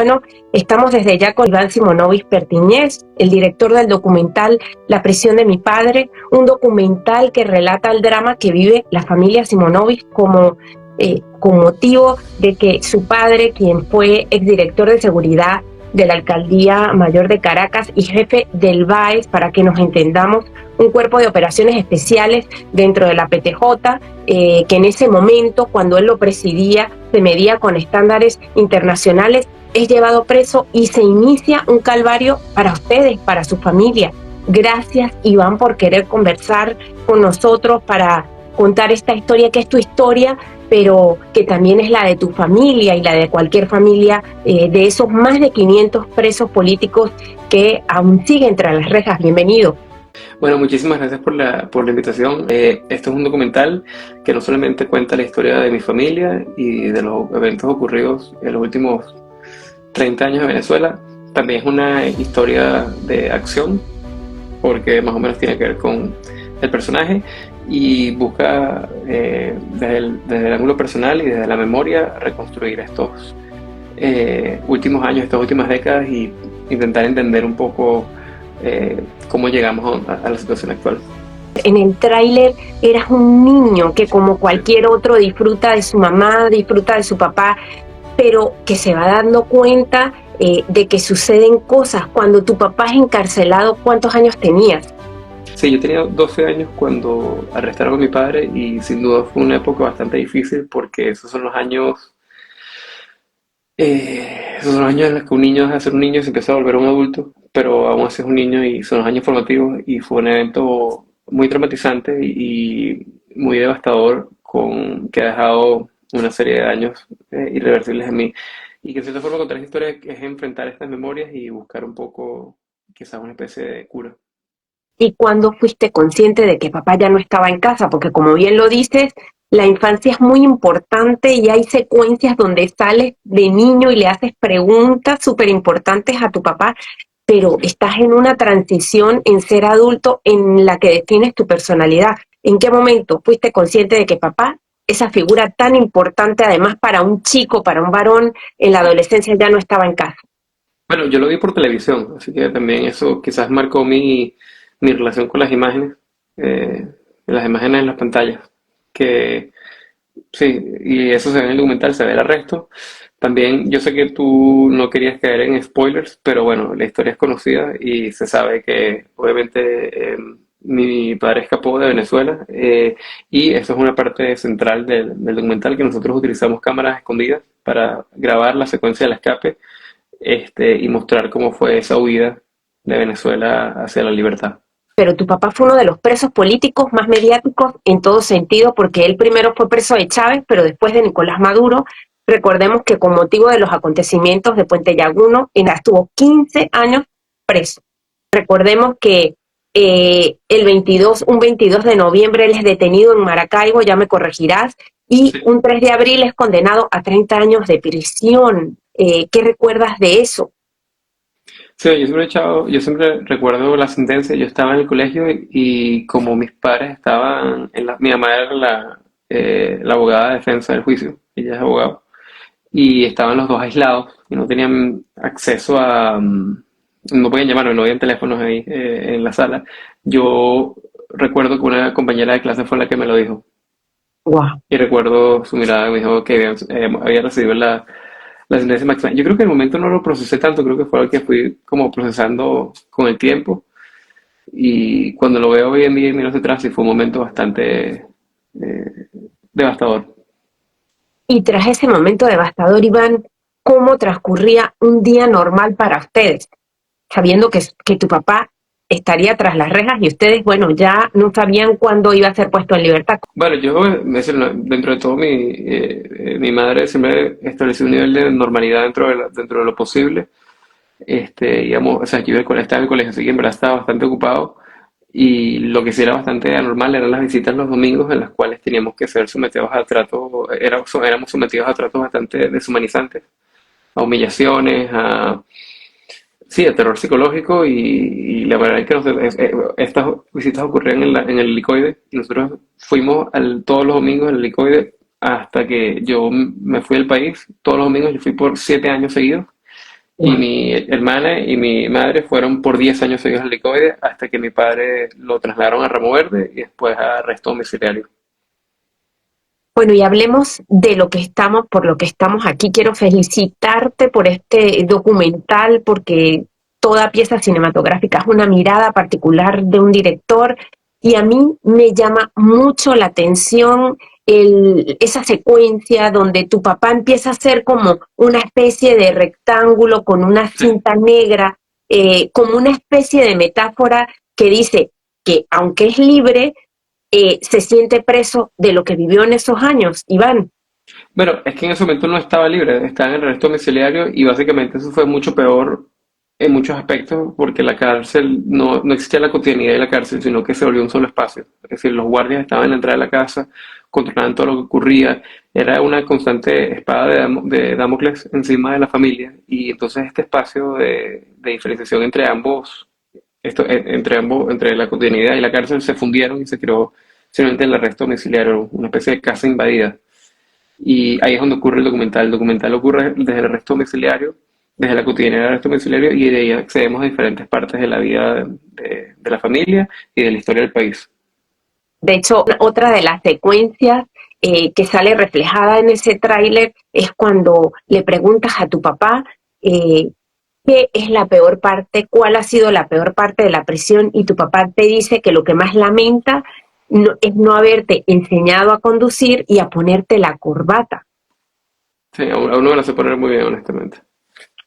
Bueno, estamos desde ya con Iván Simonovic Pertiñez, el director del documental La prisión de mi padre, un documental que relata el drama que vive la familia Simonovic con motivo de que su padre, quien fue exdirector de seguridad de la Alcaldía Mayor de Caracas y jefe del BAES, para que nos entendamos, un cuerpo de operaciones especiales dentro de la PTJ, que en ese momento, cuando él lo presidía, se medía con estándares internacionales, es llevado preso y se inicia un calvario para ustedes, para su familia. Gracias, Iván, por querer conversar con nosotros para contar esta historia, que es tu historia, pero que también es la de tu familia y la de cualquier familia de esos más de 500 presos políticos que aún siguen tras las rejas. Bienvenido. Bueno, muchísimas gracias por la invitación. Este es un documental que no solamente cuenta la historia de mi familia y de los eventos ocurridos en los últimos 30 años de Venezuela, también es una historia de acción, porque más o menos tiene que ver con el personaje y busca desde el ángulo personal y desde la memoria reconstruir estos últimos años, estas últimas décadas y intentar entender un poco cómo llegamos a la situación actual. En el tráiler eras un niño que, como cualquier otro, disfruta de su mamá, disfruta de su papá, pero que se va dando cuenta de que suceden cosas. Cuando tu papá es encarcelado, ¿cuántos años tenías? Sí, yo tenía 12 años cuando arrestaron a mi padre y sin duda fue una época bastante difícil porque esos son los años en los que un niño deja de ser un niño y se empieza a volver un adulto, pero aún así es un niño y son los años formativos y fue un evento muy traumatizante y muy devastador que ha dejado una serie de daños irreversibles en mí. Y que en cierta forma contar esta historia es enfrentar estas memorias y buscar un poco quizás una especie de cura. ¿Y cuándo fuiste consciente de que papá ya no estaba en casa? Porque, como bien lo dices, la infancia es muy importante y hay secuencias donde sales de niño y le haces preguntas súper importantes a tu papá, pero Sí. estás en una transición en ser adulto en la que defines tu personalidad. ¿En qué momento fuiste consciente de que papá, esa figura tan importante además para un chico, para un varón en la adolescencia, ya no estaba en casa? Bueno, yo lo vi por televisión, así que también eso quizás marcó mi relación con eh, las imágenes en las pantallas. Que sí, y eso se ve en el documental, se ve el arresto. También yo sé que tú no querías caer en spoilers, pero bueno, la historia es conocida y se sabe que obviamente mi padre escapó de Venezuela y eso es una parte central del documental, que nosotros utilizamos cámaras escondidas para grabar la secuencia del escape y mostrar cómo fue esa huida de Venezuela hacia la libertad. Pero tu papá fue uno de los presos políticos más mediáticos en todo sentido, porque él primero fue preso de Chávez, pero después de Nicolás Maduro. Recordemos que con motivo de los acontecimientos de Puente Llaguno, estuvo 15 años preso. Recordemos que un 22 de noviembre él es detenido en Maracaibo, ya me corregirás, y Sí. un 3 de abril es condenado a 30 años de prisión. ¿Qué recuerdas de eso? Sí, yo siempre recuerdo la sentencia. Yo estaba en el colegio y como mis padres estaban mi mamá era la abogada de defensa del juicio, ella es abogada, y estaban los dos aislados y no tenían acceso no podían llamarme, no habían teléfonos ahí en la sala. Yo recuerdo que una compañera de clase fue la que me lo dijo Wow. y recuerdo su mirada, me dijo que había recibido la sentencia máxima. Yo creo que en el momento no lo procesé tanto, creo que fue algo que fui como procesando con el tiempo. Y cuando lo veo hoy en día y miro hacia atrás, sí fue un momento bastante devastador. Y tras ese momento devastador, Iván, ¿cómo transcurría un día normal para ustedes? Sabiendo que tu papá estaría tras las rejas y ustedes, bueno, ya no sabían cuándo iba a ser puesto en libertad. Bueno, dentro de todo, mi madre siempre estableció un nivel de normalidad dentro de lo posible. Digamos, o sea, estaba en el colegio, así que en verdad estaba bastante ocupado. Y lo que sí era bastante anormal eran las visitas los domingos en las cuales teníamos que ser sometidos a éramos sometidos a tratos bastante deshumanizantes, a humillaciones, sí, a terror psicológico y la verdad es que estas visitas ocurrían en el helicoide y nosotros fuimos todos los domingos al helicoide hasta que yo me fui del país. Todos los domingos yo fui por 7 años seguidos Y mi hermana y mi madre fueron por 10 años seguidos al Helicoide hasta que mi padre lo trasladaron a Ramo Verde y después a arresto domiciliario. Bueno, y hablemos de lo que estamos, por lo que estamos aquí. Quiero felicitarte por este documental, porque toda pieza cinematográfica es una mirada particular de un director, y a mí me llama mucho la atención esa secuencia donde tu papá empieza a ser como una especie de rectángulo con una Sí. cinta negra, como una especie de metáfora que dice que aunque es libre, se siente preso de lo que vivió en esos años, Iván. Bueno, es que en ese momento no estaba libre, estaba en el arresto domiciliario y básicamente eso fue mucho peor en muchos aspectos porque la cárcel no existía la cotidianidad de la cárcel, sino que se volvió un solo espacio. Es decir, los guardias estaban en la entrada de la casa, controlaban todo lo que ocurría, era una constante espada de Damocles encima de la familia y entonces este espacio de diferenciación entre ambos, entre la cotidianidad y la cárcel se fundieron y se creó simplemente el arresto domiciliario, una especie de casa invadida. Y ahí es donde ocurre el documental. El documental ocurre desde el arresto domiciliario, desde la cotidianidad del arresto domiciliario, y de ahí accedemos a diferentes partes de la vida de la familia y de la historia del país. De hecho, otra de las secuencias que sale reflejada en ese tráiler es cuando le preguntas a tu papá eh, qué es la peor parte, cuál ha sido la peor parte de la prisión, y tu papá te dice que lo que más lamenta es no haberte enseñado a conducir y a ponerte la corbata. Sí, a uno me lo hace poner muy bien, honestamente.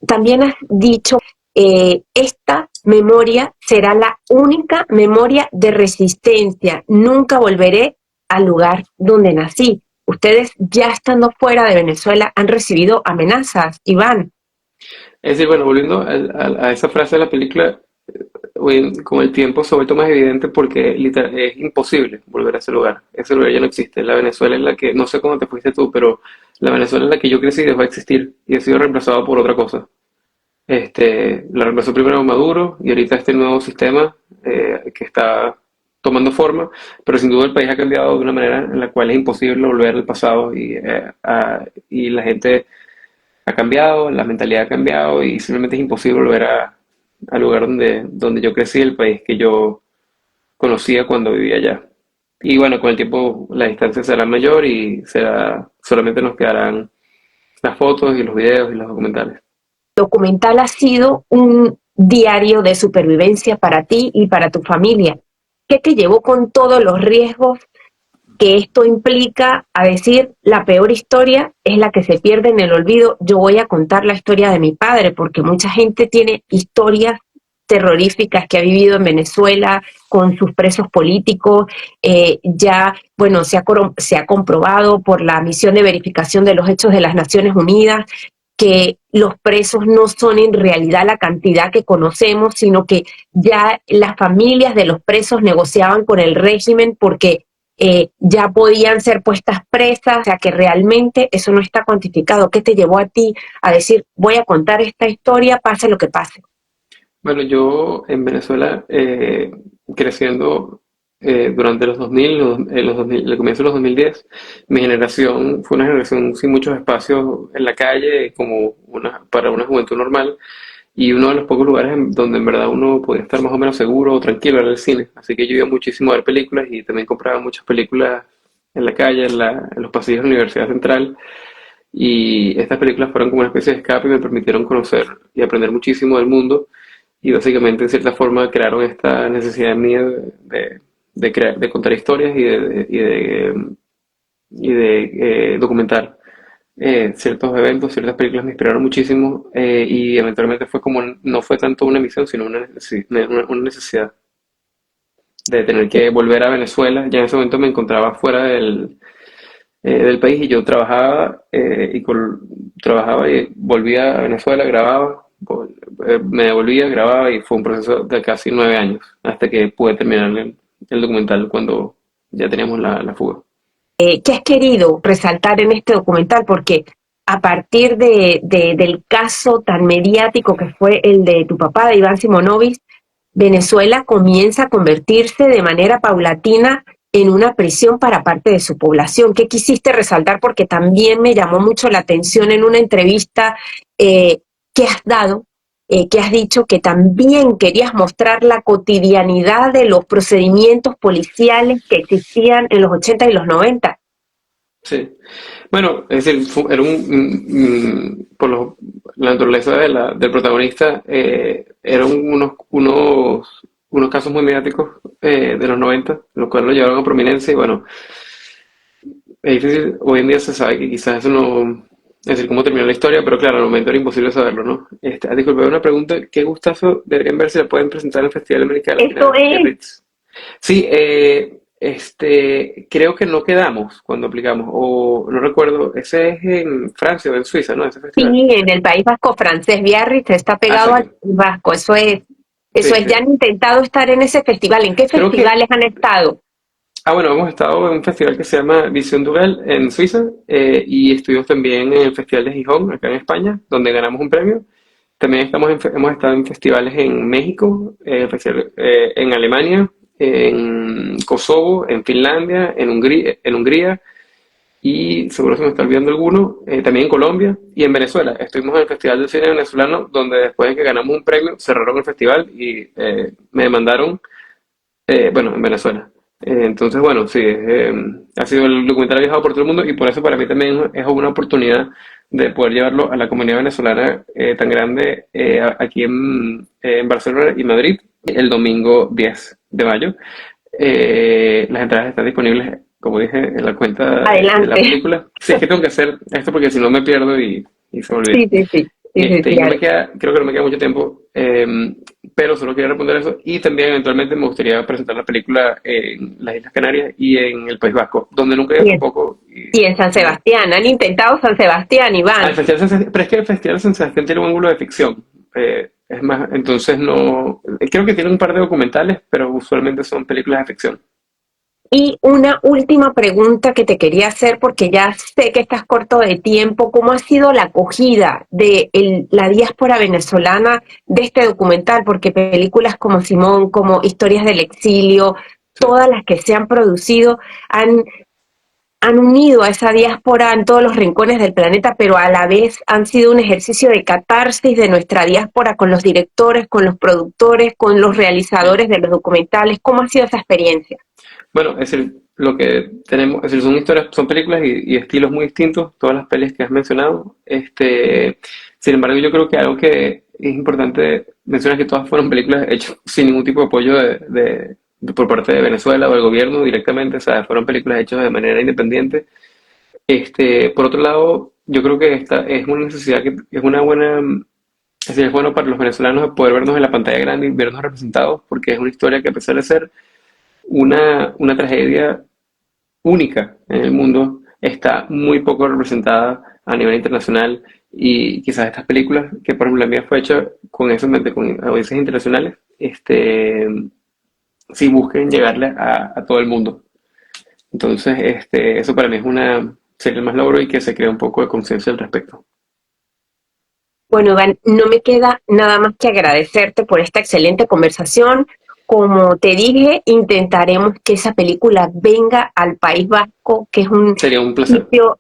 También has dicho, esta memoria será la única memoria de resistencia. Nunca volveré al lugar donde nací. Ustedes, ya estando fuera de Venezuela, han recibido amenazas, Iván. Es decir, bueno, volviendo a esa frase de la película, con el tiempo se ha vuelto más evidente porque literal, es imposible volver a ese lugar. Ese lugar ya no existe. La Venezuela en la que, no sé cómo te fuiste tú, pero la Venezuela en la que yo crecí dejó de existir y ha sido reemplazado por otra cosa. La reemplazó primero Maduro y ahorita este nuevo sistema que está tomando forma, pero sin duda el país ha cambiado de una manera en la cual es imposible volver al pasado y la gente ha cambiado, la mentalidad ha cambiado y simplemente es imposible volver al lugar donde yo crecí, el país que yo conocía cuando vivía allá. Y bueno, con el tiempo la distancia será mayor y solamente nos quedarán las fotos y los videos y los documentales. Documental ha sido un diario de supervivencia para ti y para tu familia. ¿Qué te llevó con todos los riesgos que esto implica a decir la peor historia es la que se pierde en el olvido? Yo voy a contar la historia de mi padre, porque mucha gente tiene historias terroríficas que ha vivido en Venezuela con sus presos políticos. Ya, bueno, se ha comprobado por la misión de verificación de los hechos de las Naciones Unidas que los presos no son en realidad la cantidad que conocemos, sino que ya las familias de los presos negociaban con el régimen porque ya podían ser puestas presas, o sea que realmente eso no está cuantificado. ¿Qué te llevó a ti a decir, voy a contar esta historia, pase lo que pase? Bueno, yo en Venezuela, creciendo durante los 2000, el comienzo de los 2010, mi generación fue una generación sin muchos espacios en la calle, para una juventud normal, y uno de los pocos lugares donde en verdad uno podía estar más o menos seguro o tranquilo era el cine. Así que yo iba muchísimo a ver películas y también compraba muchas películas en la calle, en los pasillos de la Universidad Central. Y estas películas fueron como una especie de escape y me permitieron conocer y aprender muchísimo del mundo y básicamente en cierta forma crearon esta necesidad mía de contar historias y de documentar ciertos eventos, ciertas películas me inspiraron muchísimo y eventualmente fue como, no fue tanto una misión, sino una necesidad de tener que volver a Venezuela. Ya en ese momento me encontraba fuera del país y yo trabajaba y volvía a Venezuela, grababa, me devolvía, grababa y fue un proceso de casi 9 años hasta que pude terminar el documental cuando ya teníamos la fuga. ¿Qué has querido resaltar en este documental? Porque a partir del caso tan mediático que fue el de tu papá, de Iván Simonovic, Venezuela comienza a convertirse de manera paulatina en una prisión para parte de su población. ¿Qué quisiste resaltar? Porque también me llamó mucho la atención en una entrevista que has dado, que has dicho que también querías mostrar la cotidianidad de los procedimientos policiales que existían en los 80 y los 90. Sí. Bueno, es decir, era la naturaleza del protagonista, eran unos casos muy mediáticos de los 90, los cuales lo llevaron a prominencia y bueno, es difícil, hoy en día se sabe que quizás eso no, es decir, cómo terminó la historia, pero claro, al momento era imposible saberlo, ¿no? Disculpe, una pregunta, ¿qué gustazo deberían ver si la pueden presentar en el Festival Americano Esto de es, Biarritz? Sí, creo que no quedamos cuando aplicamos, o no recuerdo, ese es en Francia o en Suiza, ¿no? Ese sí, festival. en el País Vasco francés, Biarritz está Ah, pegado al exacto. País Vasco, eso Sí, es, ya sí. han intentado estar en ese festival. ¿En qué Creo que, festivales han estado? bueno, hemos estado en un festival que se llama Vision Dugal en Suiza y estuvimos también en el Festival de Gijón, acá en España, donde ganamos un premio. También hemos estado en festivales en México, en Alemania, en Kosovo, en Finlandia, en Hungría y seguro se me está olvidando alguno, también en Colombia y en Venezuela. Estuvimos en el Festival del Cine Venezolano, donde después de que ganamos un premio, cerraron el festival y me demandaron, bueno, en Venezuela. Entonces, bueno, sí, ha sido el documental ha viajado por todo el mundo y por eso para mí también es una oportunidad de poder llevarlo a la comunidad venezolana tan grande aquí en Barcelona y Madrid el domingo 10 de mayo. Las entradas están disponibles, como dije, en la cuenta de la Adelante. película. Sí, es que tengo que hacer esto porque si no me pierdo y se me olvida. Sí, sí, sí, sí, sí, sí, Y no me queda, creo que no me queda mucho tiempo, pero solo quería responder eso. Y también eventualmente me gustaría presentar la película en las Islas Canarias y en el País Vasco, donde nunca he ido bien. tampoco. Y en San Sebastián, han intentado San Sebastián, El Iván. Festival pero es que el Festival de San Sebastián tiene un ángulo de ficción. Es más, entonces no. Creo que tiene un par de documentales, pero usualmente son películas de ficción. Y una última pregunta que te quería hacer, porque ya sé que estás corto de tiempo, ¿cómo ha sido la acogida de la diáspora venezolana de este documental? Porque películas como Simón, como Historias del Exilio, Sí. todas las que se han producido han unido a esa diáspora en todos los rincones del planeta, pero a la vez han sido un ejercicio de catarsis de nuestra diáspora con los directores, con los productores, con los realizadores de los documentales. ¿Cómo ha sido esa experiencia? Bueno, es decir, lo que tenemos, es decir, son historias, son películas y estilos muy distintos, todas las pelis que has mencionado. Sin embargo, yo creo que algo que es importante mencionar es que todas fueron películas hechas sin ningún tipo de apoyo por parte de Venezuela o del gobierno directamente, o sea, fueron películas hechas de manera independiente. Por otro lado, yo creo que esta es una necesidad que es una buena, es decir, es bueno para los venezolanos de poder vernos en la pantalla grande y vernos representados, porque es una historia que a pesar de ser una tragedia única en el mundo, está muy poco representada a nivel internacional y quizás estas películas, que por ejemplo la mía fue hecha con eso en mente, con audiencias internacionales, sí busquen llegarle a todo el mundo. Entonces, eso para mí sería el más logro y que se crea un poco de conciencia al respecto. Bueno, Iván, no me queda nada más que agradecerte por esta excelente conversación. Como te dije, intentaremos que esa película venga al País Vasco, Sería un placer. sitio,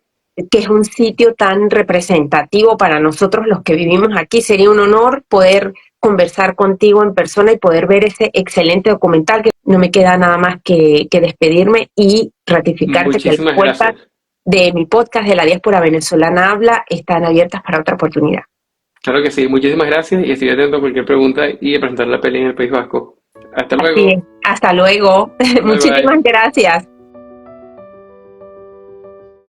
que es un sitio tan representativo para nosotros los que vivimos aquí. Sería un honor poder conversar contigo en persona y poder ver ese excelente documental. Que no me queda nada más que despedirme y ratificarte que las Muchísimas puertas gracias. de mi podcast de la diáspora venezolana habla están abiertas para otra oportunidad. Claro que sí, muchísimas gracias y estoy atento a cualquier pregunta y a presentar la peli en el País Vasco. Hasta Así es. luego. Hasta luego. Bye bye. Muchísimas gracias.